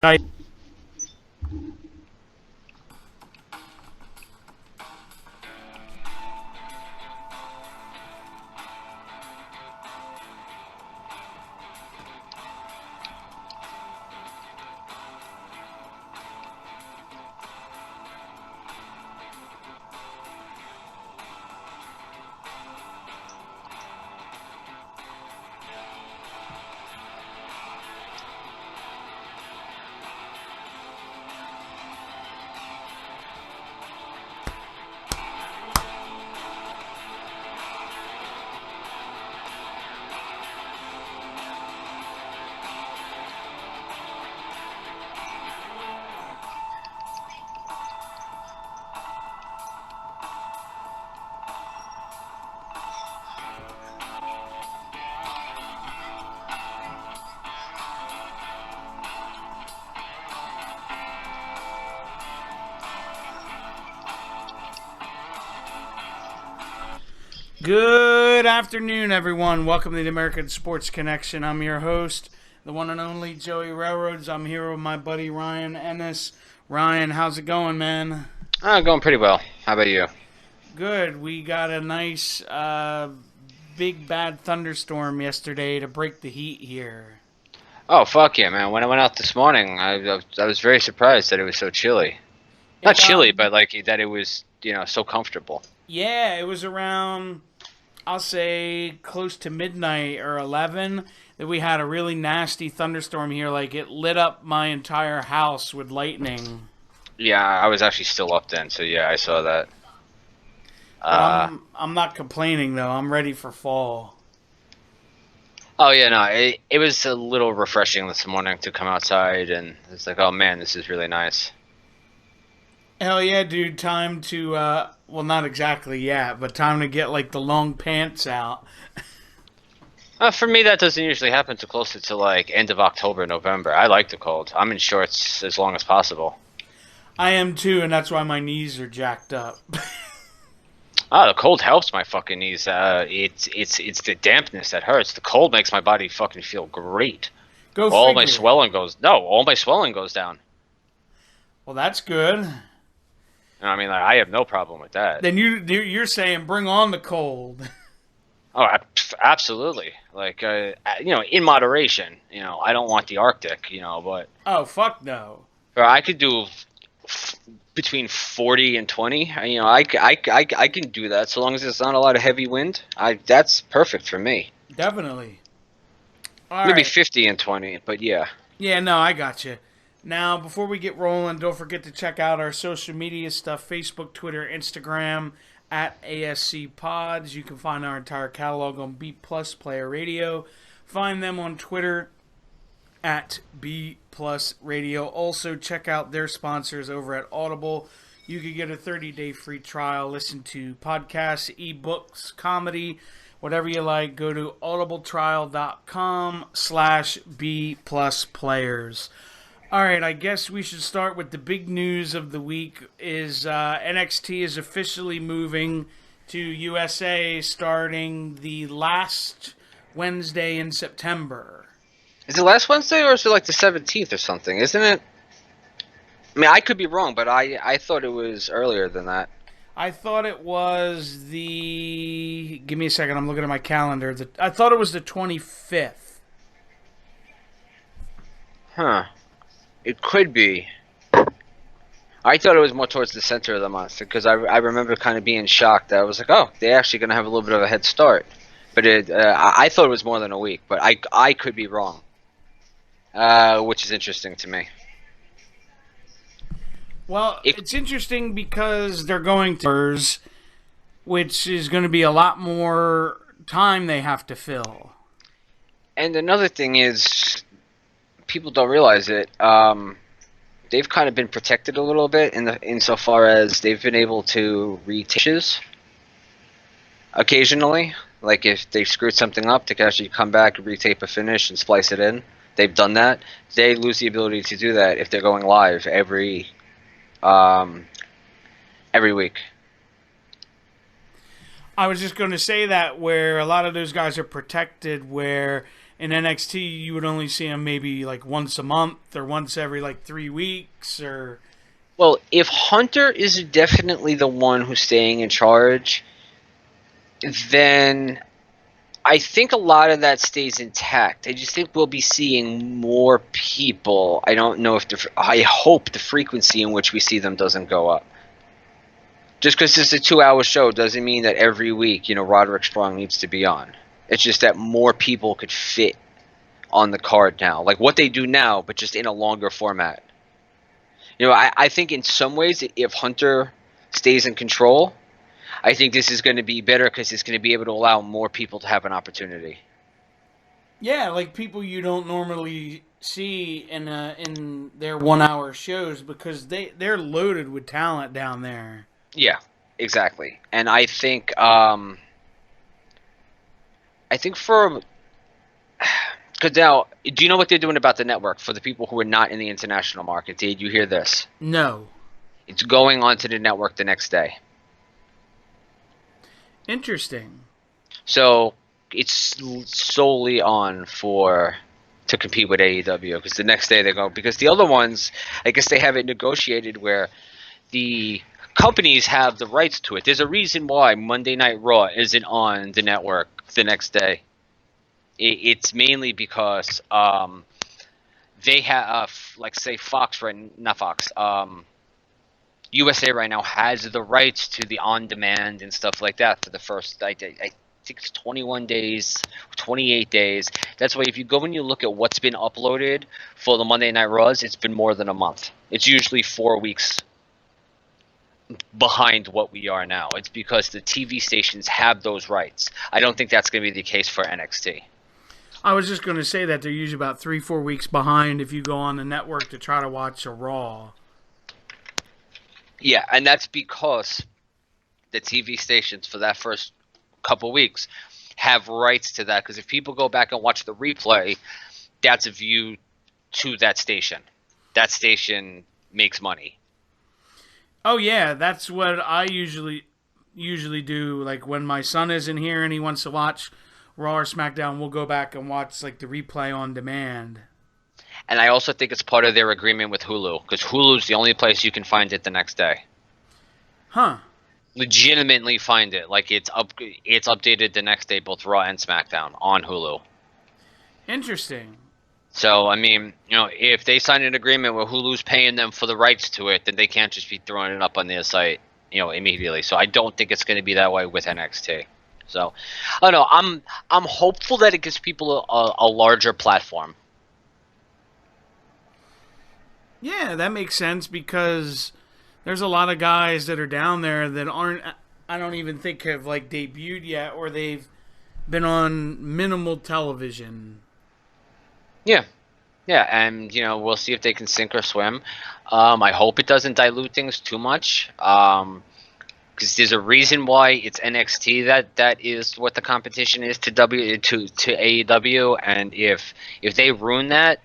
I Good afternoon, everyone. Welcome to the American Sports Connection. I'm your host, the one and only Joey Railroads. I'm here with my buddy Ryan Ennis. Ryan, how's it going, man? Going pretty well. How about you? Good. We got a nice, big bad thunderstorm yesterday to break the heat here. Oh, fuck yeah, man. When I went out this morning, I was very surprised that it was so chilly. Not chilly, but like that it was, so comfortable. Yeah, it was around, I'll say, close to midnight or 11 that we had a really nasty thunderstorm here. Like, it lit up my entire house with lightning. Yeah, I was actually still up then, so yeah, I saw that. I'm not complaining, though. I'm ready for fall. Oh yeah, no, it was a little refreshing this morning to come outside, and it's like, oh man, this is really nice. Hell yeah, dude. Time to, well, not exactly yet, but time to get, like, the long pants out. For me, that doesn't usually happen too closer to like end of October, November. I like the cold. I'm in shorts as long as possible. I am, too, and that's why my knees are jacked up. Oh, the cold helps my fucking knees. It's the dampness that hurts. The cold makes my body fucking feel great. Go All my figure. swelling goes. No, all my swelling goes down. Well, that's good. I mean, like, I have no problem with that. Then you're saying bring on the cold. Oh, absolutely. Like, in moderation. I don't want the Arctic. But Oh, fuck no. I could do between 40 and 20. I can do that so long as it's not a lot of heavy wind. That's perfect for me. Definitely. All Maybe right. 50 and 20, but yeah. Yeah, no, I got you. Now, before we get rolling, don't forget to check out our social media stuff: Facebook, Twitter, Instagram, at ASC Pods. You can find our entire catalog on B Plus Player Radio. Find them on Twitter at B Plus Radio. Also, check out their sponsors over at Audible. You can get a 30-day free trial. Listen to podcasts, ebooks, comedy, whatever you like. Go to audibletrial.com/B Plus Players. All right, I guess we should start with the big news of the week. Is NXT is officially moving to USA starting the last Wednesday in September. Is it last Wednesday or is it like the 17th or something? Isn't it? I mean, I could be wrong, but I thought it was earlier than that. I thought it was the... Give me a second, I'm looking at my calendar. I thought it was the 25th. Huh. It could be. I thought it was more towards the center of the month because I remember kind of being shocked. I was like, oh, they're actually going to have a little bit of a head start. But I thought it was more than a week, but I could be wrong, which is interesting to me. Well, it's interesting because they're going to... which is going to be a lot more time they have to fill. And another thing is, people don't realize it. They've kind of been protected a little bit insofar as they've been able to retouches occasionally. Like if they screwed something up, they can actually come back, retape a finish, and splice it in. They've done that. They lose the ability to do that if they're going live every week. I was just going to say that where a lot of those guys are protected, where in NXT you would only see him maybe like once a month or once every like 3 weeks or. Well, if Hunter is definitely the one who's staying in charge, then I think a lot of that stays intact. I just think we'll be seeing more people. I don't know if I hope the frequency in which we see them doesn't go up. Just because it's a 2-hour show doesn't mean that every week, Roderick Strong needs to be on. It's just that more people could fit on the card now, like what they do now, but just in a longer format. I think in some ways, if Hunter stays in control, I think this is going to be better because it's going to be able to allow more people to have an opportunity. Yeah, like people you don't normally see in their 1-hour shows because they're loaded with talent down there. Yeah, exactly. And I think for because now, do you know what they're doing about the network for the people who are not in the international market? Did you hear this? No. It's going onto the network the next day. Interesting. So it's solely on to compete with AEW because the next day they go, because the other ones, I guess they have it negotiated where the companies have the rights to it. There's a reason why Monday Night Raw isn't on the network the next day. It's mainly because they have, like, say, Fox, right? Not Fox. USA right now has the rights to the on-demand and stuff like that for the first, I think it's 21 days, 28 days. That's why if you go and you look at what's been uploaded for the Monday Night Raws, it's been more than a month. It's usually 4 weeks behind what we are now. It's because the TV stations have those rights. I don't think that's going to be the case for NXT. I was just going to say that they're usually about 3-4 weeks behind if you go on the network to try to watch a Raw. Yeah, and that's because the TV stations for that first couple weeks have rights to that. Because if people go back and watch the replay, that's a view to that station. That station makes money. Oh yeah, that's what I usually do. Like when my son isn't here and he wants to watch Raw or SmackDown, we'll go back and watch like the replay on demand. And I also think it's part of their agreement with Hulu, because Hulu's the only place you can find it the next day. Huh. Legitimately find it. Like it's updated the next day, both Raw and SmackDown on Hulu. Interesting. So, I mean, if they sign an agreement where Hulu's paying them for the rights to it, then they can't just be throwing it up on their site, immediately. So I don't think it's going to be that way with NXT. So, I don't know. I'm hopeful that it gives people a larger platform. Yeah, that makes sense because there's a lot of guys that are down there that aren't, I don't even think have like debuted yet or they've been on minimal television. Yeah. Yeah, and, we'll see if they can sink or swim. I hope it doesn't dilute things too much. Because there's a reason why it's NXT that is what the competition is to AEW, and if they ruin that,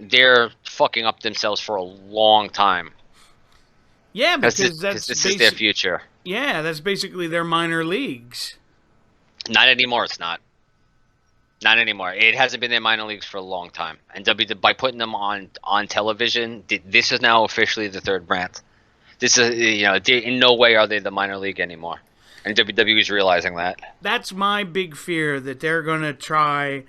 they're fucking up themselves for a long time. Yeah, because this is their future. Yeah, that's basically their minor leagues. Not anymore. It's not. Not anymore. It hasn't been their minor leagues for a long time, and by putting them on television, this is now officially the third brand. This is, in no way are they the minor league anymore. And WWE is realizing that. That's my big fear, that they're going to try,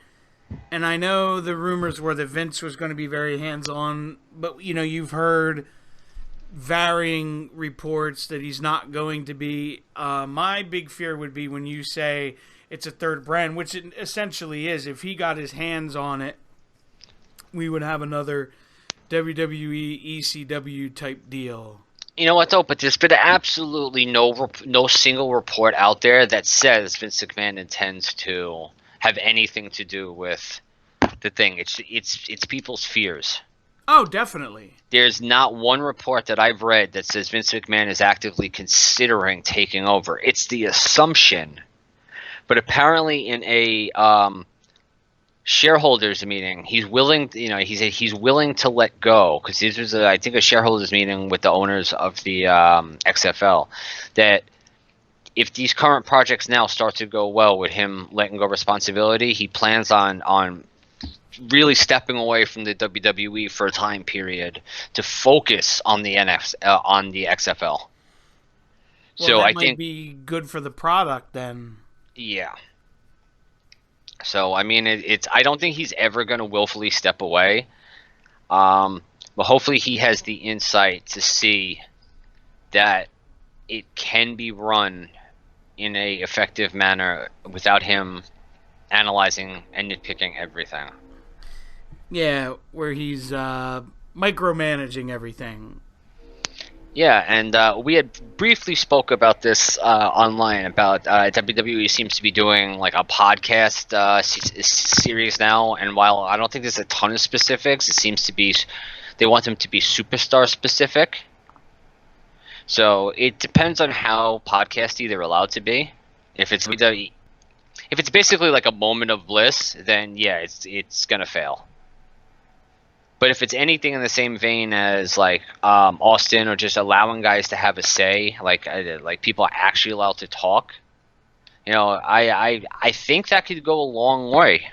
and I know the rumors were that Vince was going to be very hands-on, but, you've heard varying reports that he's not going to be. My big fear would be when you say it's a third brand, which it essentially is. If he got his hands on it, we would have another WWE ECW type deal. You know what, though? But there's been absolutely no single report out there that says Vince McMahon intends to have anything to do with the thing. It's people's fears. Oh, definitely. There's not one report that I've read that says Vince McMahon is actively considering taking over. It's the assumption. But apparently in a shareholders meeting, he's willing he's willing to let go, because this was I think a shareholders meeting with the owners of the XFL, that if these current projects now start to go well with him letting go responsibility, he plans on really stepping away from the WWE for a time period to focus on the on the XFL. Well, So that I might think, be good for the product then. yeah. So I mean, it's I don't think he's ever going to willfully step away. But hopefully he has the insight to see that it can be run in a effective manner without him analyzing and nitpicking everything. Yeah, where he's micromanaging everything. Yeah, and we had briefly spoke about this online about WWE seems to be doing like a podcast series now, and while I don't think there's a ton of specifics, it seems to be they want them to be superstar specific. So it depends on how podcasty they're allowed to be. If it's basically like a moment of bliss, then yeah, it's gonna fail. But if it's anything in the same vein as like Austin, or just allowing guys to have a say, like people are actually allowed to talk, I think that could go a long way.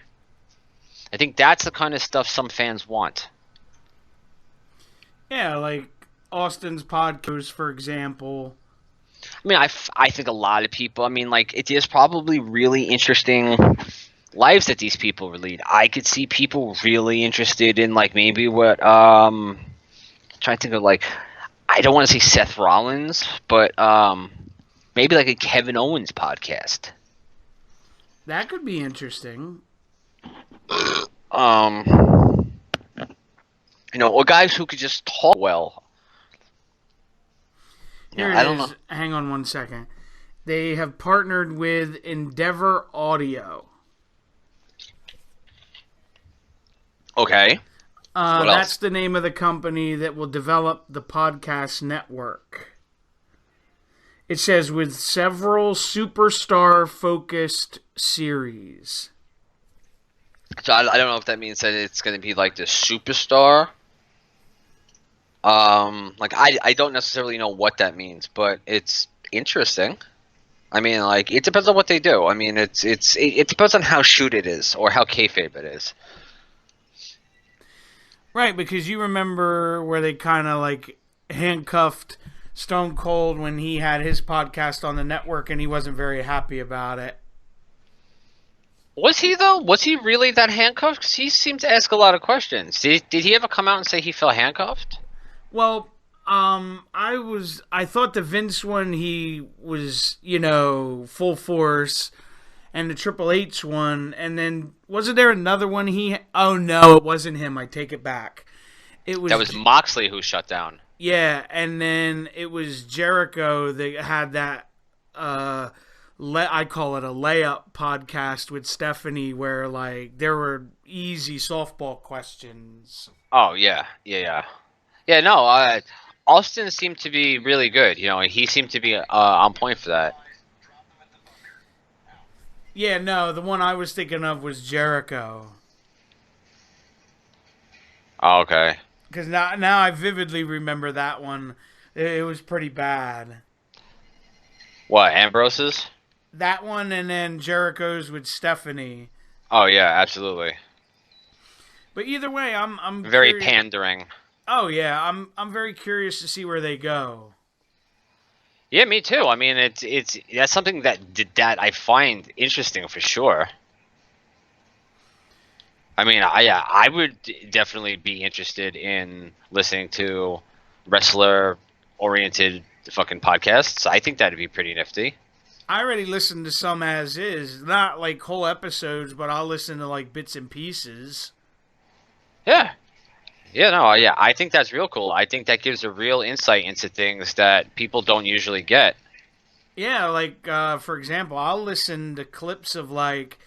I think that's the kind of stuff some fans want. Yeah, like Austin's podcast, for example. I mean, I think a lot of people. I meing, like, it is probably really interesting lives that these people lead. I could see people really interested in like maybe what trying to think of like I don't want to say Seth Rollins, but maybe like a Kevin Owens podcast. That could be interesting. Or guys who could just talk well. Here it I don't is. know. Hang on one second. They have partnered with Endeavor Audio. Okay. What That's else? the name of the company that will develop the podcast network. It says with several superstar focused series. So I don't know if that means that it's going to be like the superstar. Like I don't necessarily know what that means, but it's interesting. I mean, like it depends on what they do. I mean, it depends on how shoot it is or how kayfabe it is. Right, because you remember where they kind of like handcuffed Stone Cold when he had his podcast on the network and he wasn't very happy about it. Was he though? Was he really that handcuffed? 'Cause he seemed to ask a lot of questions. Did he ever come out and say he felt handcuffed? Well, I thought the Vince one he was, full force, and the Triple H one, and then wasn't there another one oh no, it wasn't him. I take it back. That was Moxley who shut down. Yeah, and then it was Jericho that had that I call it a layup podcast with Stephanie where like there were easy softball questions. Oh yeah. Yeah, no, Austin seemed to be really good. He seemed to be on point for that. Yeah, no, the one I was thinking of was Jericho. Oh, okay. Because now I vividly remember that one. It was pretty bad. What, Ambrose's? That one and then Jericho's with Stephanie. Oh yeah, absolutely. But either way, I'm Very curious. pandering. Oh yeah, I'm very curious to see where they go. Yeah, me too. I mean, it's that's something that I find interesting for sure. I mean, I would definitely be interested in listening to wrestler-oriented fucking podcasts. I think that'd be pretty nifty. I already listened to some as is, not like whole episodes, but I'll listen to like bits and pieces. Yeah. Yeah, no, yeah, I think that's real cool. I think that gives a real insight into things that people don't usually get. Yeah, like for example, I'll listen to clips of like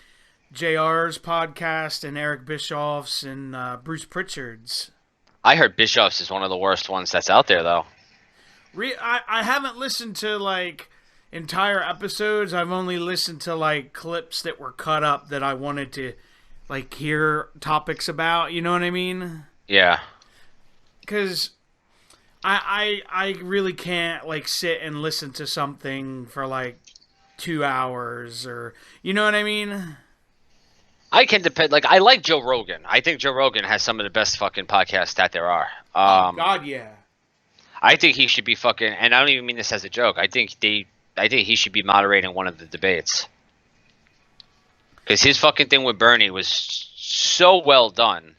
JR's podcast and Eric Bischoff's and Bruce Pritchard's. I heard Bischoff's is one of the worst ones that's out there, though. I haven't listened to like entire episodes. I've only listened to like clips that were cut up that I wanted to like hear topics about. You know what I mean? Yeah. Because I really can't like sit and listen to something for like 2 hours, or you know what I mean? I can depend. Like, I like Joe Rogan. I think Joe Rogan has some of the best fucking podcasts that there are. Oh God, yeah. I think he should be fucking, and I don't even mean this as a joke. I think he should be moderating one of the debates. Because his fucking thing with Bernie was so well done.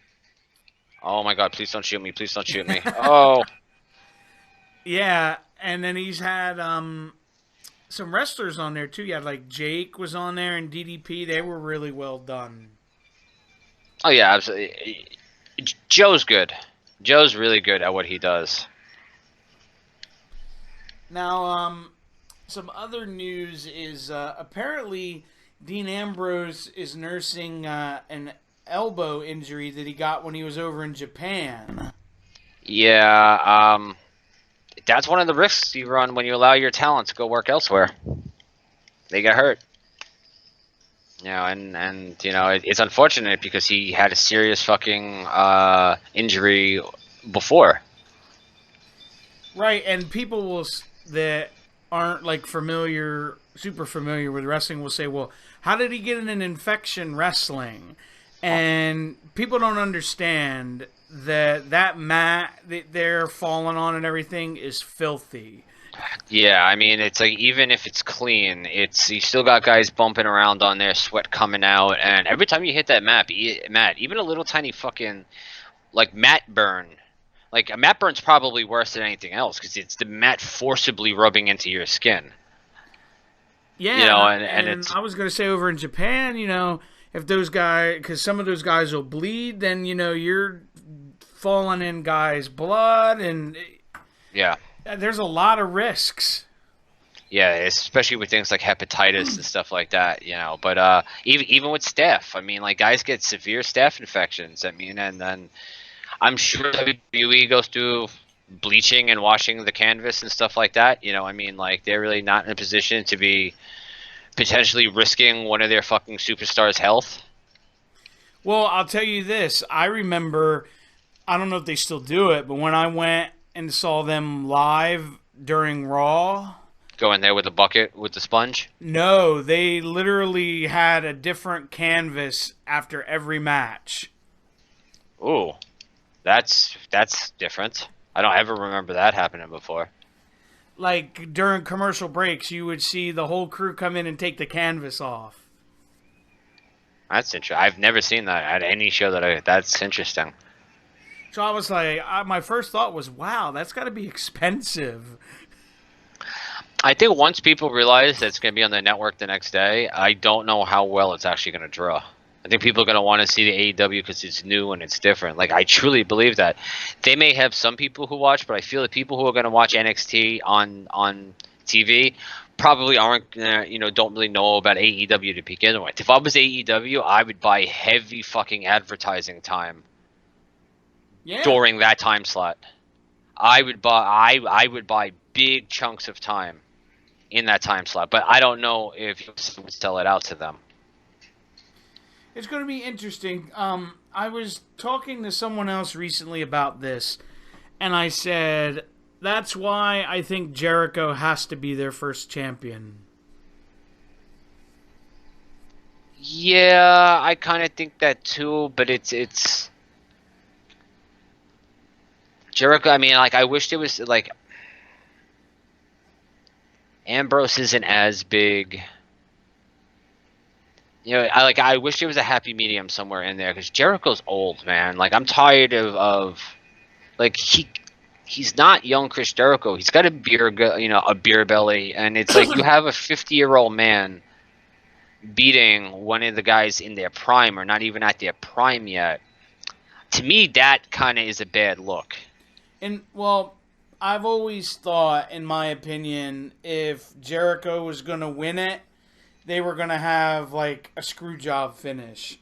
Oh my God! Please don't shoot me! Please don't shoot me! Oh. Yeah, and then he's had some wrestlers on there too. You had like Jake was on there and DDP. They were really well done. Oh yeah, absolutely. Joe's good. Joe's really good at what he does. Now, some other news is apparently Dean Ambrose is nursing an elbow injury that he got when he was over in Japan. Yeah, that's one of the risks you run when you allow your talent to go work elsewhere. They get hurt. You know, and you know, it's unfortunate because he had a serious fucking injury before. Right, and people that aren't like super familiar with wrestling will say, well, how did he get an infection wrestling? And people don't understand that mat that they're falling on and everything is filthy. Yeah, I mean, it's like, even if it's clean, you still got guys bumping around on there, sweat coming out, and every time you hit that mat, even a little tiny fucking like mat burn. Like, a mat burn's probably worse than anything else because it's the mat forcibly rubbing into your skin. Yeah, you know, and it's. I was gonna say over in Japan, you know, if those guys, because some of those guys will bleed, then you know you're falling in guys' blood, and Yeah. There's a lot of risks. Yeah, especially with things like hepatitis and stuff like that, you know. But even with staph, I mean, like, guys get severe staph infections. I mean, and then I'm sure WWE goes through bleaching and washing the canvas and stuff like that. You know, I mean, like, they're really not in a position to be potentially risking one of their fucking superstars' health. Well, I'll tell you this. I remember, I don't know if they still do it, but when I went and saw them live during Raw. Go in there with a bucket with the sponge? No, they literally had a different canvas after every match. Ooh, that's different. I don't ever remember that happening before. Like, during commercial breaks, you would see the whole crew come in and take the canvas off. That's interesting. I've never seen that at any show that's interesting. So I was like, my first thought was, wow, that's got to be expensive. I think once people realize that it's going to be on the network the next day, I don't know how well it's actually going to draw. I think people are going to want to see the AEW because it's new and it's different. Like, I truly believe that. They may have some people who watch, but I feel that people who are going to watch NXT on TV probably aren't, don't really know about AEW to begin with. If I was AEW, I would buy heavy fucking advertising time. Yeah. During that time slot, I would buy big chunks of time in that time slot, but I don't know if you would sell it out to them. It's going to be interesting. I was talking to someone else recently about this, and I said that's why I think Jericho has to be their first champion. Yeah, I kind of think that too, but it's. Jericho, I mean, like, I wish there was, like, Ambrose isn't as big. You know, I wish there was a happy medium somewhere in there, because Jericho's old, man. Like, I'm tired of like, he's not young Chris Jericho. He's got a beer belly, and it's like you have a 50-year-old man beating one of the guys in their prime, or not even at their prime yet. To me, that kind of is a bad look. And, well, I've always thought, in my opinion, if Jericho was going to win it, they were going to have, like, a screw job finish.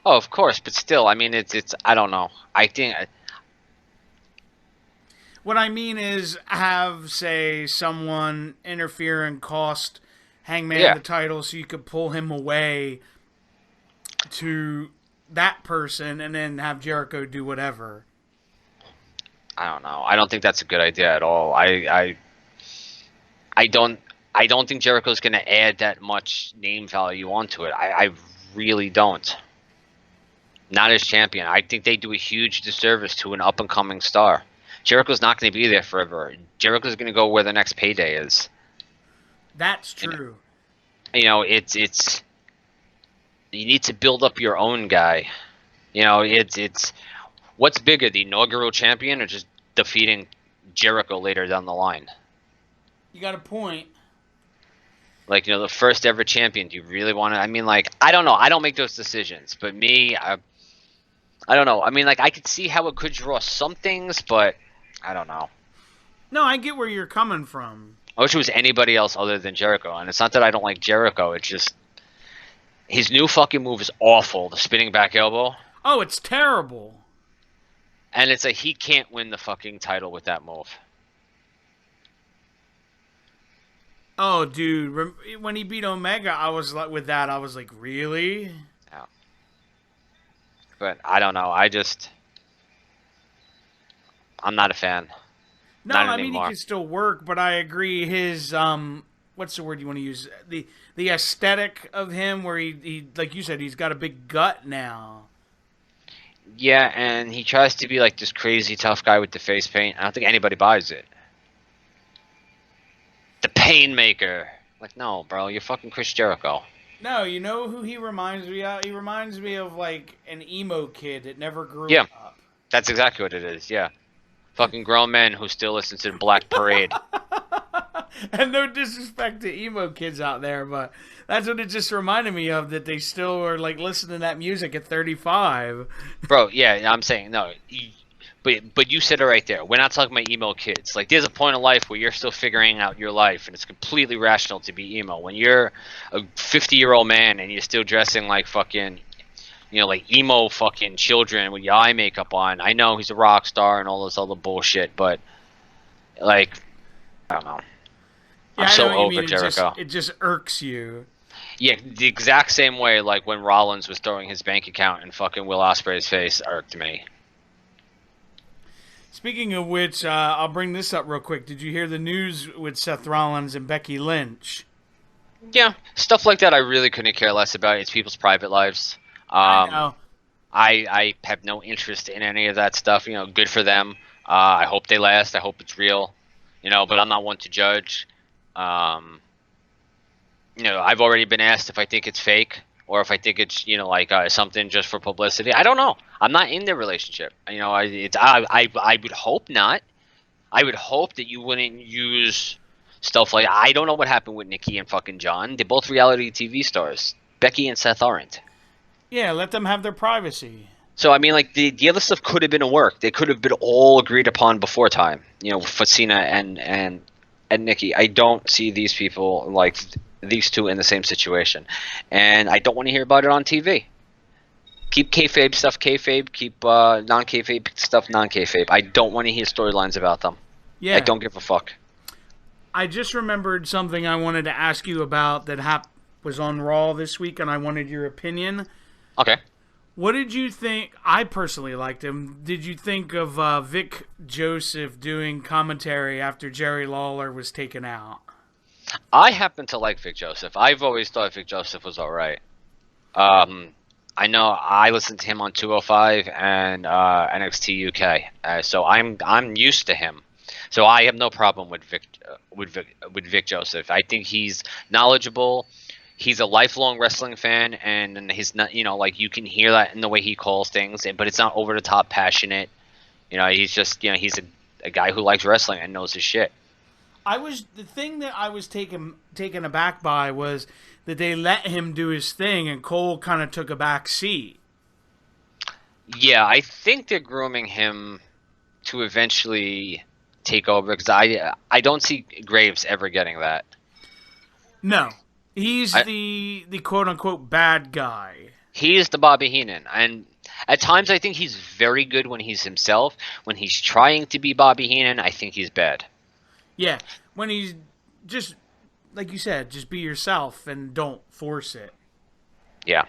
Oh, of course, but still, I mean, it's I don't know. I think... What I mean is have, say, someone interfere and cost Hangman the title so you could pull him away to that person and then have Jericho do whatever. I don't know. I don't think that's a good idea at all. I don't. I don't think Jericho's going to add that much name value onto it. I really don't. Not as champion. I think they do a huge disservice to an up-and-coming star. Jericho's not going to be there forever. Jericho's going to go where the next payday is. That's true. It's you need to build up your own guy. It's what's bigger, the inaugural champion or just defeating Jericho later down the line? You got a point. Like, the first ever champion. Do you really want to? I mean, like, I don't know. I don't make those decisions. But me, I don't know. I mean, like, I could see how it could draw some things, but I don't know. No, I get where you're coming from. I wish it was anybody else other than Jericho. And it's not that I don't like Jericho. It's just his new fucking move is awful. The spinning back elbow. Oh, it's terrible. And it's like he can't win the fucking title with that move. Oh, dude, when he beat Omega, I was like, really? Yeah. But I don't know. I'm not a fan. No, not I mean, anymore. he can still work, but I agree. His what's the word you want to use? The aesthetic of him, where he like you said, he's got a big gut now. Yeah, and he tries to be like this crazy tough guy with the face paint. I don't think anybody buys it. The Painmaker. Like, no, bro, you're fucking Chris Jericho. No, you know who he reminds me of? He reminds me of like an emo kid that never grew up. That's exactly what it is, yeah. Fucking grown men who still listen to the Black Parade. And no disrespect to emo kids out there, but that's what it just reminded me of, that they still are like listening to that music at 35. Bro, yeah, I'm saying, no. But you said it right there. We're not talking about emo kids. Like, there's a point in life where you're still figuring out your life, and it's completely rational to be emo. When you're a 50-year-old man and you're still dressing like fucking, like emo fucking children with your eye makeup on. I know he's a rock star and all this other bullshit, but, like, I don't know. Yeah, I'm so I know what you over mean. Jericho. It just irks you. Yeah, the exact same way, like, when Rollins was throwing his bank account in fucking Will Ospreay's face irked me. Speaking of which, I'll bring this up real quick. Did you hear the news with Seth Rollins and Becky Lynch? Yeah, stuff like that I really couldn't care less about. It's people's private lives. I know. I have no interest in any of that stuff. Good for them. I hope they last. I hope it's real. But I'm not one to judge. I've already been asked if I think it's fake or if I think it's something just for publicity. I don't know. I'm not in their relationship. I would hope not. I would hope that you wouldn't use stuff like, I don't know what happened with Nikki and fucking John. They're both reality TV stars. Becky and Seth aren't. Yeah, let them have their privacy. So, I mean, like, the other stuff could have been a work. They could have been all agreed upon before time. For Cena and Nikki. I don't see these people, like, these two in the same situation. And I don't want to hear about it on TV. Keep kayfabe stuff kayfabe. Keep non-kayfabe stuff non-kayfabe. I don't want to hear storylines about them. Yeah. I don't give a fuck. I just remembered something I wanted to ask you about that was on Raw this week, and I wanted your opinion. Okay. What did you think? I personally liked him. Did you think of Vic Joseph doing commentary after Jerry Lawler was taken out? I happen to like Vic Joseph. I've always thought Vic Joseph was all right. I know I listened to him on 205 and NXT UK, so I'm used to him. So I have no problem with Vic Joseph. I think he's knowledgeable. He's a lifelong wrestling fan, and he's not, like, you can hear that in the way he calls things, but it's not over the top passionate. He's just, he's a guy who likes wrestling and knows his shit. The thing that I was taken aback by was that they let him do his thing, and Cole kind of took a back seat. Yeah, I think they're grooming him to eventually take over, because I don't see Graves ever getting that. No. He's the quote-unquote bad guy. He is the Bobby Heenan. And at times I think he's very good when he's himself. When he's trying to be Bobby Heenan, I think he's bad. Yeah. When he's just, like you said, just be yourself and don't force it. Yeah.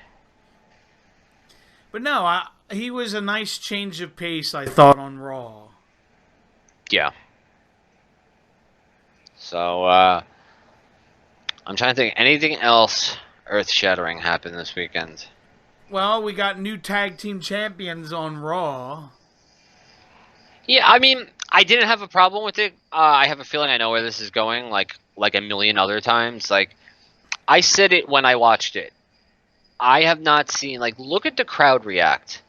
But no, he was a nice change of pace, I thought, on Raw. Yeah. So, I'm trying to think. Anything else earth-shattering happened this weekend? Well, we got new tag team champions on Raw. Yeah, I mean, I didn't have a problem with it. I have a feeling I know where this is going, like a million other times. Like, I said it when I watched it. I have not seen, like, look at the crowd react.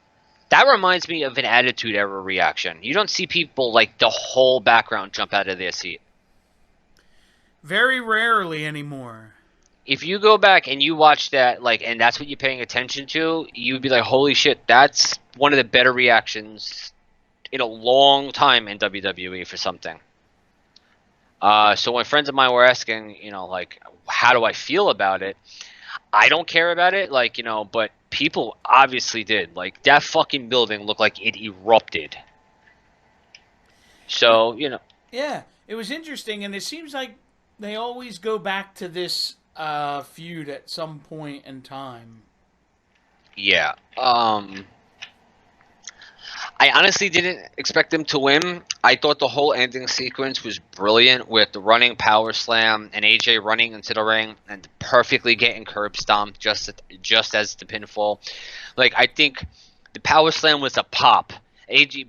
That reminds me of an Attitude Era reaction. You don't see people, like, the whole background jump out of their seat. Very rarely anymore. If you go back and you watch that, like, and that's what you're paying attention to, you'd be like, holy shit, that's one of the better reactions in a long time in WWE for something. So when friends of mine were asking, like, how do I feel about it? I don't care about it, like, but people obviously did. Like, that fucking building looked like it erupted. So, Yeah, it was interesting, and it seems like they always go back to this feud at some point in time. yeah. I honestly didn't expect them to win. I thought the whole ending sequence was brilliant with the running power slam and AJ running into the ring and perfectly getting curb stomped just as the pinfall. Like, I think the power slam was a pop.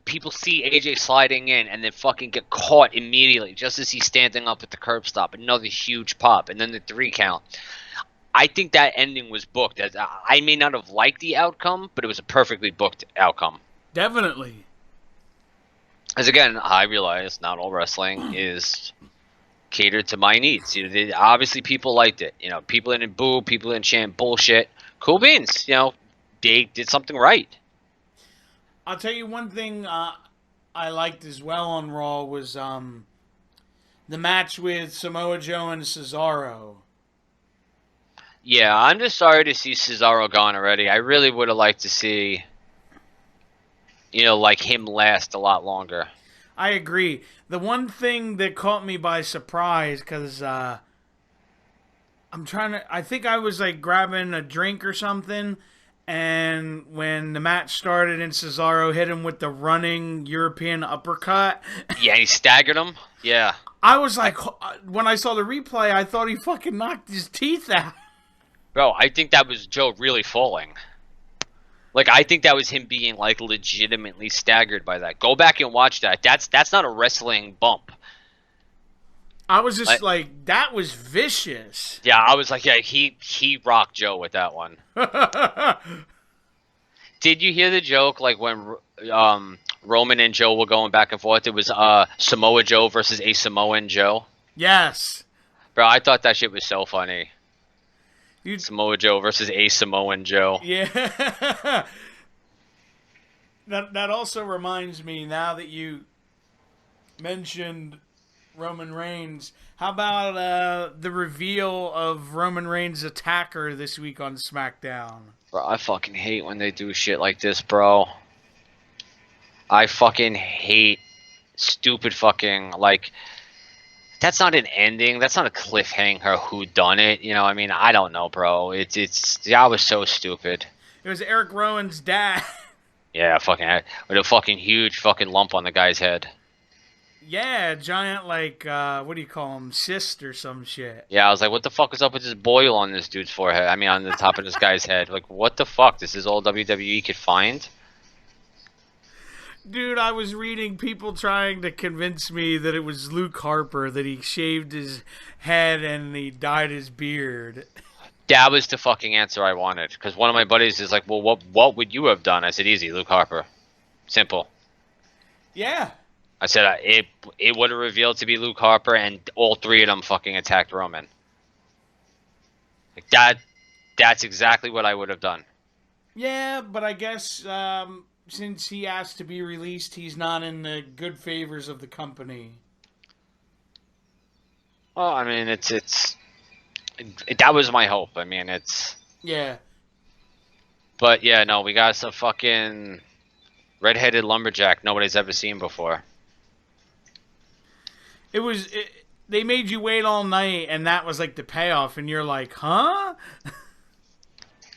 People see AJ sliding in and then fucking get caught immediately just as he's standing up at the curb stop. Another huge pop, and then the 3 count. I think that ending was booked. As I may not have liked the outcome, but it was a perfectly booked outcome. Definitely. As again, I realize not all wrestling is catered to my needs. Obviously people liked it. People didn't boo, people didn't chant bullshit. Cool beans. They did something right. I'll tell you one thing I liked as well on Raw was the match with Samoa Joe and Cesaro. Yeah, I'm just sorry to see Cesaro gone already. I really would have liked to see, like him last a lot longer. I agree. The one thing that caught me by surprise, because I think I was like grabbing a drink or something, and when the match started and Cesaro hit him with the running European uppercut. Yeah, he staggered him. Yeah. I was like, when I saw the replay, I thought he fucking knocked his teeth out. Bro, I think that was Joe really falling. Like, I think that was him being, like, legitimately staggered by that. Go back and watch that. That's not a wrestling bump. I was just like, that was vicious. Yeah, I was like, yeah, he rocked Joe with that one. Did you hear the joke, like, when Roman and Joe were going back and forth? It was Samoa Joe versus a Samoan Joe. Yes. Bro, I thought that shit was so funny. You'd... Samoa Joe versus a Samoan Joe. Yeah. That also reminds me, now that you mentioned Roman Reigns, how about the reveal of Roman Reigns' attacker this week on SmackDown? Bro, I fucking hate when they do shit like this, bro. I fucking hate stupid fucking, like... That's not an ending. That's not a cliffhanger. Who done it? I mean, I don't know, bro. That was so stupid. It was Eric Rowan's dad. Yeah, fucking with a fucking huge fucking lump on the guy's head. Yeah, giant, like, what do you call him? Cyst or some shit. Yeah, I was like, what the fuck is up with this boil on this dude's forehead? I mean, on the top of this guy's head. Like, what the fuck? This is all WWE could find? Dude, I was reading people trying to convince me that it was Luke Harper, that he shaved his head and he dyed his beard. That was the fucking answer I wanted. Because one of my buddies is like, well, what would you have done? I said, easy, Luke Harper. Simple. Yeah. I said, it would have revealed to be Luke Harper, and all 3 of them fucking attacked Roman. Like, that's exactly what I would have done. Yeah, but I guess... since he asked to be released, he's not in the good favors of the company. Well, I mean, that was my hope. I mean, Yeah. But yeah, no, we got some fucking redheaded lumberjack nobody's ever seen before. They made you wait all night, and that was like the payoff, and you're like, huh?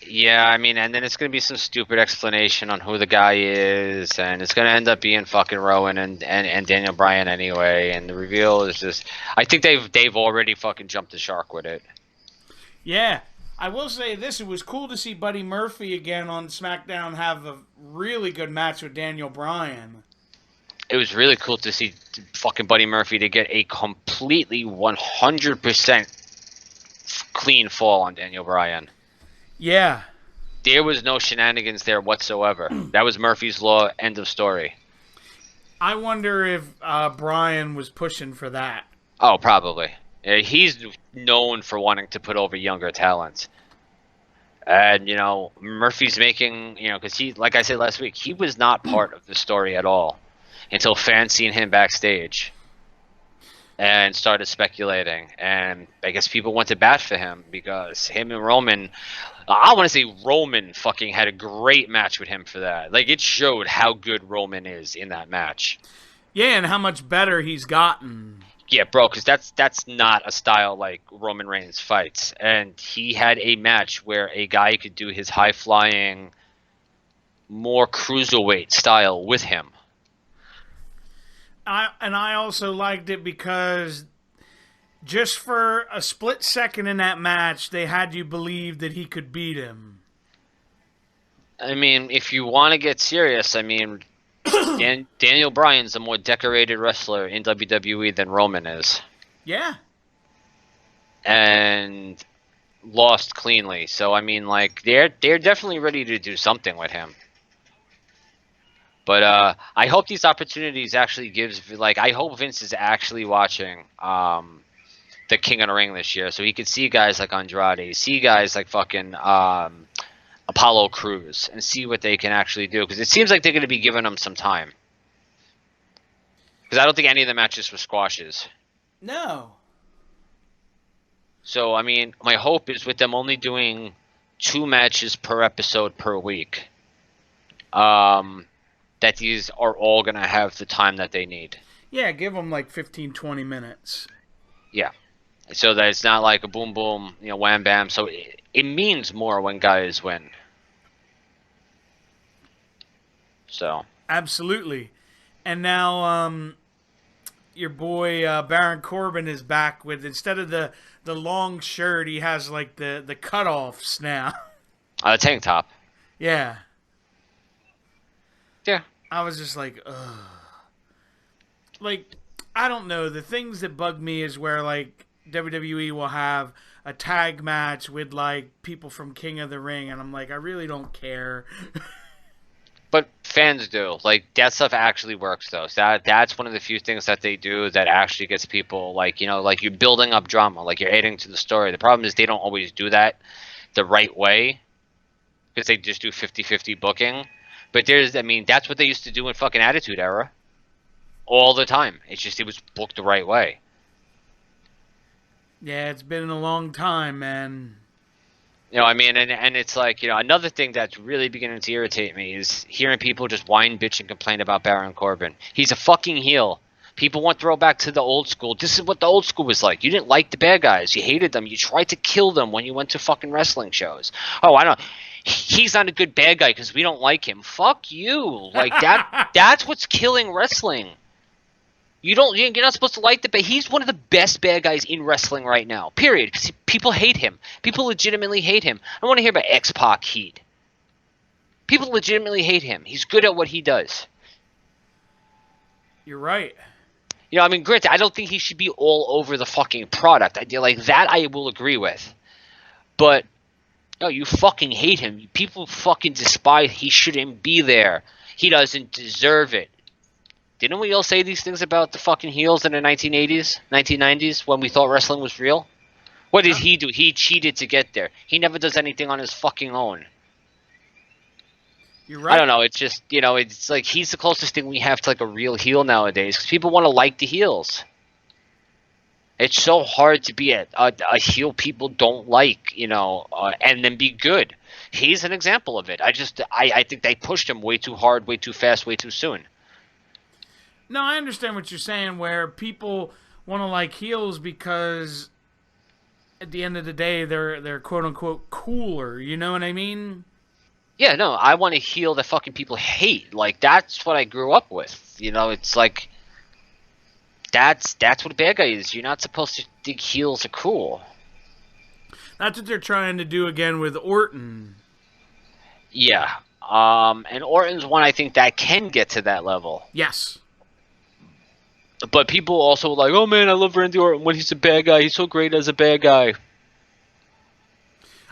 Yeah, I mean, and then it's going to be some stupid explanation on who the guy is, and it's going to end up being fucking Rowan and Daniel Bryan anyway, and the reveal is just... I think they've already fucking jumped the shark with it. Yeah. I will say this, it was cool to see Buddy Murphy again on SmackDown have a really good match with Daniel Bryan. It was really cool to see fucking Buddy Murphy to get a completely 100% clean fall on Daniel Bryan. Yeah. There was no shenanigans there whatsoever. That was Murphy's Law, end of story. I wonder if Bryan was pushing for that. Oh, probably. He's known for wanting to put over younger talent. And, you know, Murphy's making, you know, because he, like I said last week, he was not part of the story at all until fans seen him backstage and started speculating. And I guess people went to bat for him because him and Roman, I want to say Roman fucking had a great match with him for that. Like, it showed how good Roman is in that match. Yeah, and how much better he's gotten. Yeah, bro, because that's not a style like Roman Reigns fights. And he had a match where a guy could do his high-flying, more cruiserweight style with him. I also liked it because just for a split second in that match, they had you believe that he could beat him. I mean, if you want to get serious, I mean, Daniel Bryan's a more decorated wrestler in WWE than Roman is. Yeah. And lost cleanly. So, I mean, like, they're definitely ready to do something with him. But I hope these opportunities actually gives, like, I hope Vince is actually watching the King of the Ring this year, so he could see guys like Andrade, see guys like fucking Apollo Crews, and see what they can actually do. Because it seems like they're going to be giving them some time. Because I don't think any of the matches were squashes. No. So, I mean, my hope is with them only doing 2 matches per episode per week, that these are all going to have the time that they need. Yeah, give them like 15, 20 minutes. Yeah. So that it's not like a boom, boom, you know, wham, bam. So it means more when guys win. So. Absolutely. And now your boy Baron Corbin is back with, instead of the long shirt, he has like the cutoffs now. A tank top. Yeah. Yeah. I was just like, ugh. Like, I don't know. The things that bug me is where, like, WWE will have a tag match with, like, people from King of the Ring, and I'm like, I really don't care. But fans do. Like, that stuff actually works, though. So that's one of the few things that they do that actually gets people, like, you know, like, you're building up drama. Like, you're adding to the story. The problem is they don't always do that the right way because they just do 50-50 booking. But I mean, that's what they used to do in fucking Attitude Era. All the time. It's just, it was booked the right way. Yeah, it's been a long time, man. You know, I mean, and it's like, you know, another thing that's really beginning to irritate me is hearing people just whine, bitch, and complain about Baron Corbin. He's a fucking heel. People want to throw back to the old school. This is what the old school was like. You didn't like the bad guys. You hated them. You tried to kill them when you went to fucking wrestling shows. Oh, I don't. He's not a good bad guy because we don't like him. Fuck you. Like, that's what's killing wrestling. You're not supposed to like but he's one of the best bad guys in wrestling right now. Period. Because people hate him. People legitimately hate him. I want to hear about X-Pac heat. People legitimately hate him. He's good at what he does. You're right. You know, I mean, granted, I don't think he should be all over the fucking product. Like, that I will agree with. But, no, you fucking hate him. People fucking despise. He shouldn't be there. He doesn't deserve it. Didn't we all say these things about the fucking heels in the 1980s, 1990s, when we thought wrestling was real? What did he do? He cheated to get there. He never does anything on his fucking own. You're right. I don't know. It's just, you know, it's like he's the closest thing we have to like a real heel nowadays because people want to like the heels. It's so hard to be a heel people don't like, you know, and then be good. He's an example of it. I think they pushed him way too hard, way too fast, way too soon. No, I understand what you're saying, where people want to like heels because at the end of the day, they're quote-unquote cooler. You know what I mean? Yeah, no, I want a heel that fucking people hate. Like, that's what I grew up with. You know, it's like, that's what a bad guy is. You're not supposed to think heels are cool. That's what they're trying to do again with Orton. Yeah. And Orton's one I think that can get to that level. Yes. But people also like, oh man, I love Randy Orton when he's a bad guy. He's so great as a bad guy.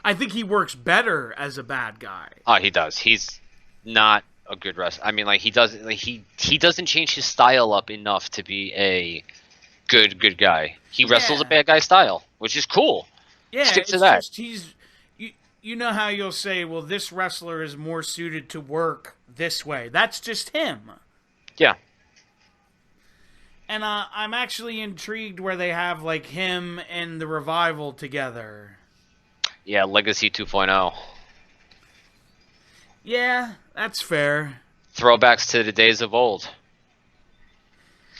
I think he works better as a bad guy. Oh, he does. He's not a good wrestler. I mean, like he doesn't change his style up enough to be a good guy. He wrestles a bad guy style, which is cool. Yeah, Stick to it's that. just you know how you'll say, well, this wrestler is more suited to work this way. That's just him. Yeah. And I'm actually intrigued where they have like him and the Revival together. Yeah, Legacy 2.0. Yeah, that's fair. Throwbacks to the days of old.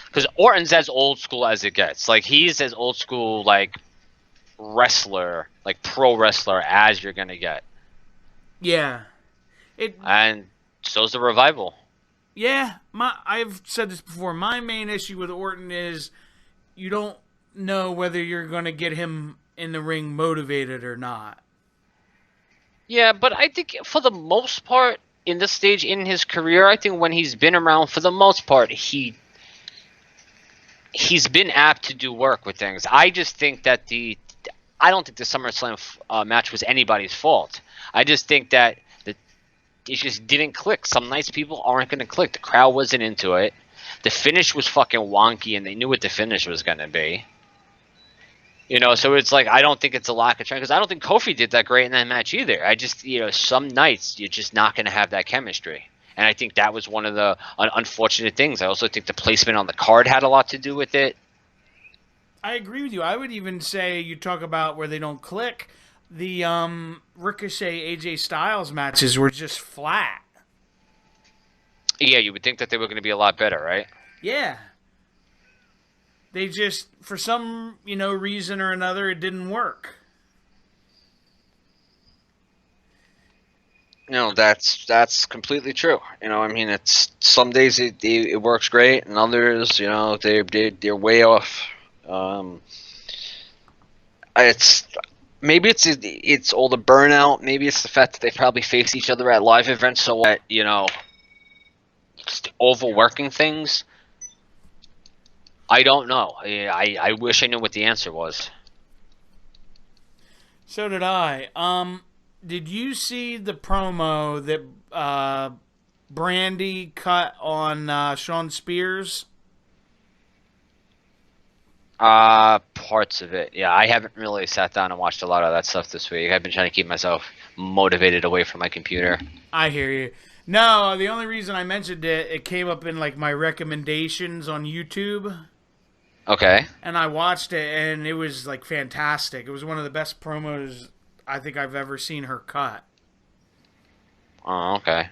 Because Orton's as old school as it gets. Like, he's as old school, like, wrestler, like, pro wrestler as you're going to get. Yeah. And so's the Revival. Yeah, I've said this before. My main issue with Orton is you don't know whether you're going to get him in the ring motivated or not. Yeah, but I think for the most part, in this stage in his career, I think when he's been around, for the most part, he's been apt to do work with things. I just think that I don't think the SummerSlam match was anybody's fault. I just think that it just didn't click. Some nice people aren't going to click. The crowd wasn't into it. The finish was fucking wonky, and they knew what the finish was going to be. You know, so it's like, I don't think it's a lack of trying, because I don't think Kofi did that great in that match either. I just, some nights you're just not going to have that chemistry. And I think that was one of the unfortunate things. I also think the placement on the card had a lot to do with it. I agree with you. I would even say, you talk about where they don't click, the Ricochet AJ Styles matches were just flat. Yeah, you would think that they were going to be a lot better, right? Yeah. They just, for some, reason or another, it didn't work. No, that's completely true. I mean, it's some days it works great, and others, they're way off. It's maybe it's all the burnout. Maybe it's the fact that they probably face each other at live events, so that just overworking things. I don't know. I wish I knew what the answer was. So did I. Did you see the promo that Brandy cut on Sean Spears? Parts of it. Yeah, I haven't really sat down and watched a lot of that stuff this week. I've been trying to keep myself motivated away from my computer. I hear you. No, the only reason I mentioned it came up in like my recommendations on YouTube. Okay. And I watched it, and it was like fantastic. It was one of the best promos I think I've ever seen her cut. Oh, okay.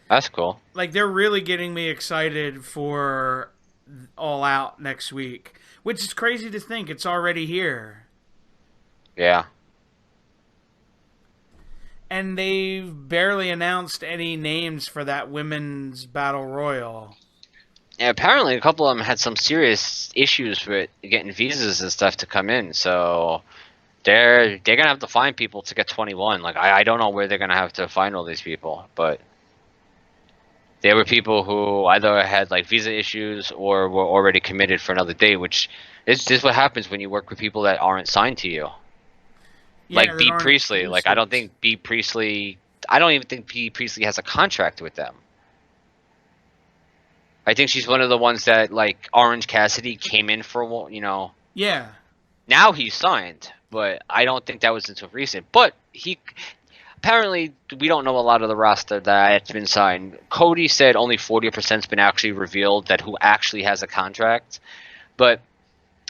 That's cool. Like, they're really getting me excited for All Out next week, which is crazy to think it's already here. Yeah. And they've barely announced any names for that women's battle royal. Yeah, apparently a couple of them had some serious issues with getting visas and stuff to come in, so they're gonna have to find people to get 21. Like, I don't know where they're gonna have to find all these people, but there were people who either had like visa issues or were already committed for another date, which is what happens when you work with people that aren't signed to you. Yeah, like B. Priestley. Like, I don't even think B. Priestley has a contract with them. I think she's one of the ones that, like, Orange Cassidy came in for, Yeah. Now he's signed, but I don't think that was until recent. But apparently, we don't know a lot of the roster that's been signed. Cody said only 40%'s been actually revealed that who actually has a contract. But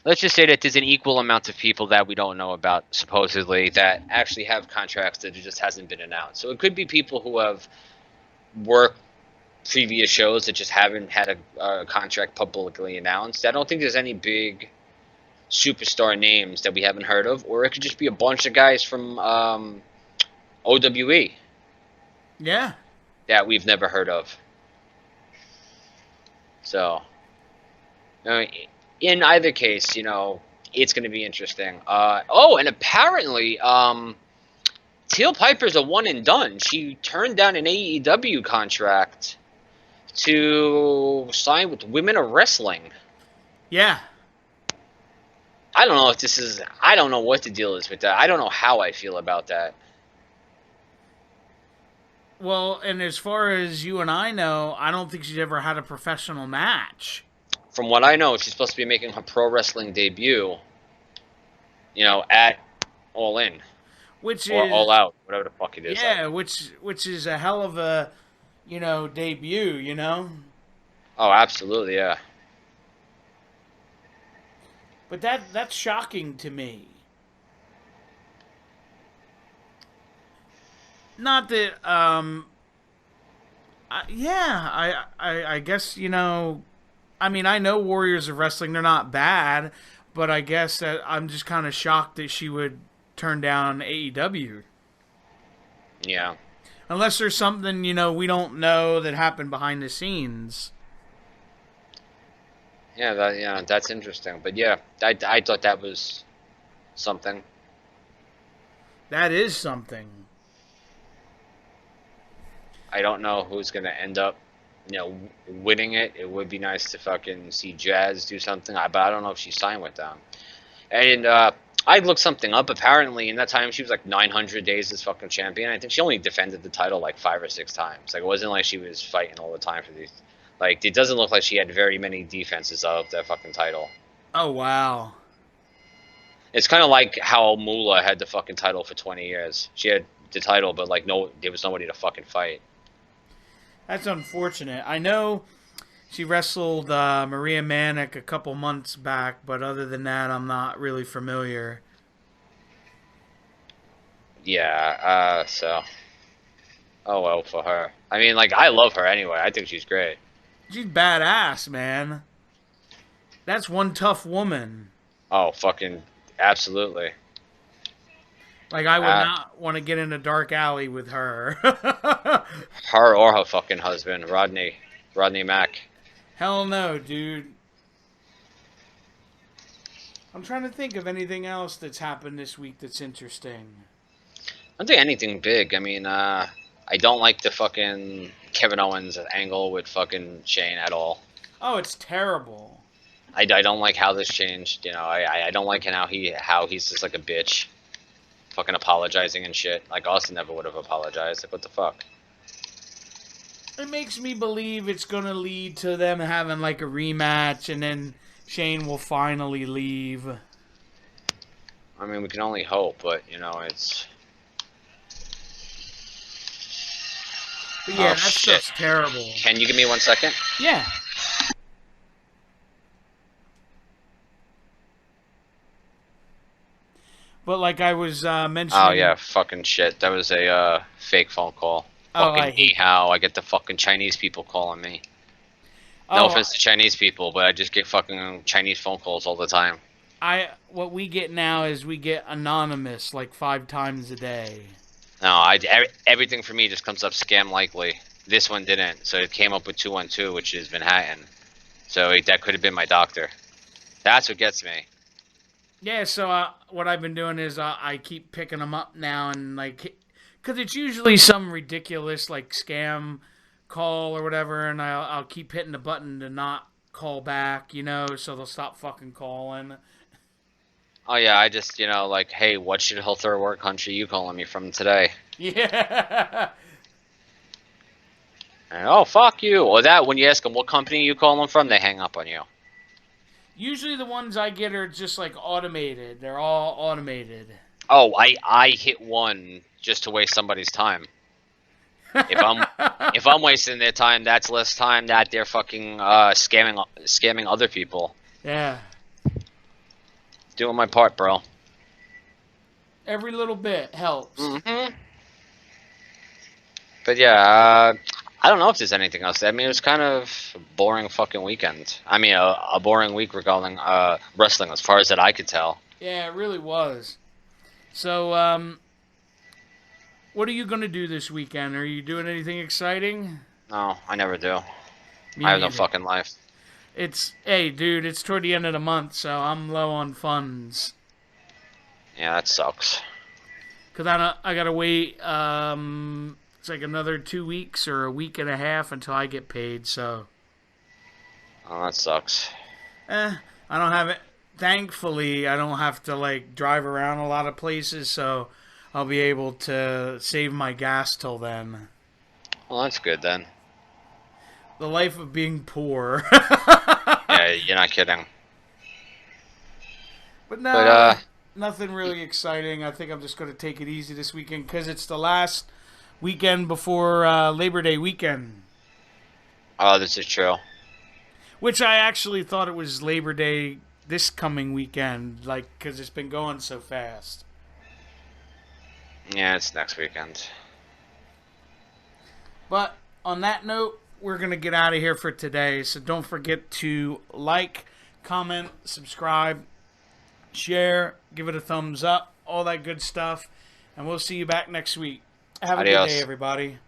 let's just say that there's an equal amount of people that we don't know about, supposedly, that actually have contracts that it just hasn't been announced. So it could be people who have worked previous shows that just haven't had a contract publicly announced. I don't think there's any big superstar names that we haven't heard of, or it could just be a bunch of guys from OWE. Yeah. That we've never heard of. So, in either case, it's going to be interesting. Oh, and apparently, Teal Piper's a one and done. She turned down an AEW contract to sign with Women of Wrestling. Yeah. I don't know if this is. I don't know what the deal is with that. I don't know how I feel about that. Well, and as far as you and I know, I don't think she's ever had a professional match. From what I know, she's supposed to be making her pro wrestling debut. At All In Which or is All Out, whatever the fuck it is. Yeah, which is a hell of a, debut, Oh, absolutely, yeah. But that's shocking to me. Not that, I guess, I mean, I know Warriors of Wrestling, they're not bad, but I guess that I'm just kind of shocked that she would turn down AEW. Yeah. Unless there's something, we don't know that happened behind the scenes. Yeah, that's interesting. But yeah, I thought that was something. That is something. I don't know who's gonna end up, winning it. It would be nice to fucking see Jazz do something, but I don't know if she signed with them. And I looked something up. Apparently, in that time, she was like 900 days as fucking champion. I think she only defended the title like 5 or 6 times. Like, it wasn't like she was fighting all the time for these. Like, it doesn't look like she had very many defenses of that fucking title. Oh, wow. It's kind of like how Moolah had the fucking title for 20 years. She had the title, but like there was nobody to fucking fight. That's unfortunate. I know she wrestled Maria Manic a couple months back, but other than that, I'm not really familiar. Yeah, so. Oh, well, for her. I mean, like, I love her anyway. I think she's great. She's badass, man. That's one tough woman. Oh, fucking absolutely. Like, I would not want to get in a dark alley with her. Her or her fucking husband, Rodney Mack. Hell no, dude. I'm trying to think of anything else that's happened this week that's interesting. I don't think anything big. I mean, I don't like the fucking Kevin Owens angle with fucking Shane at all. Oh, it's terrible. I don't like how this changed. I don't like how he's just like a bitch. Fucking apologizing and shit. Like, Austin never would have apologized. Like, what the fuck? It makes me believe it's going to lead to them having, like, a rematch, and then Shane will finally leave. I mean, we can only hope, but, it's... But yeah, that stuff's terrible. Can you give me 1 second? Yeah. But like I was mentioning... Oh, yeah, fucking shit. That was a fake phone call. Fucking ni hao. I get the fucking Chinese people calling me. No offense to Chinese people, but I just get fucking Chinese phone calls all the time. What we get now is we get anonymous like 5 times a day. No, everything for me just comes up scam likely. This one didn't, so it came up with 212, which is Manhattan. So that could have been my doctor. That's what gets me. Yeah, so what I've been doing is I keep picking them up now, and like, because it's usually some ridiculous like scam call or whatever, and I'll keep hitting the button to not call back, so they'll stop fucking calling. Oh yeah, I just, like, hey, what shithole third world country you calling me from today? Yeah. And, oh, fuck you. Or that, when you ask them what company you calling from, they hang up on you. Usually the ones I get are just like automated. They're all automated. Oh, I hit one just to waste somebody's time. If I'm wasting their time, that's less time that they're fucking scamming other people. Yeah. Doing my part, bro. Every little bit helps. Mm-hmm. But yeah, I don't know if there's anything else. I mean, it was kind of a boring fucking weekend. I mean, a boring week regarding wrestling, as far as that I could tell. Yeah, it really was. So, what are you going to do this weekend? Are you doing anything exciting? No, I never do. Me I have no neither. fucking life. Hey, dude, it's toward the end of the month, so I'm low on funds. Yeah, that sucks. Cause I gotta wait. It's like another 2 weeks or a week and a half until I get paid. So, Oh, that sucks. I don't have it. Thankfully, I don't have to like drive around a lot of places, so I'll be able to save my gas till then. Well, that's good then. The life of being poor. Yeah, you're not kidding. But no, But nothing really exciting. I think I'm just going to take it easy this weekend because it's the last weekend before Labor Day weekend. oh, this is true. Which I actually thought it was Labor Day this coming weekend, like, because it's been going so fast. Yeah, it's next weekend. But on that note, we're going to get out of here for today. So don't forget to like, comment, subscribe, share, give it a thumbs up, all that good stuff. And we'll see you back next week. Have a good Adios. day, everybody.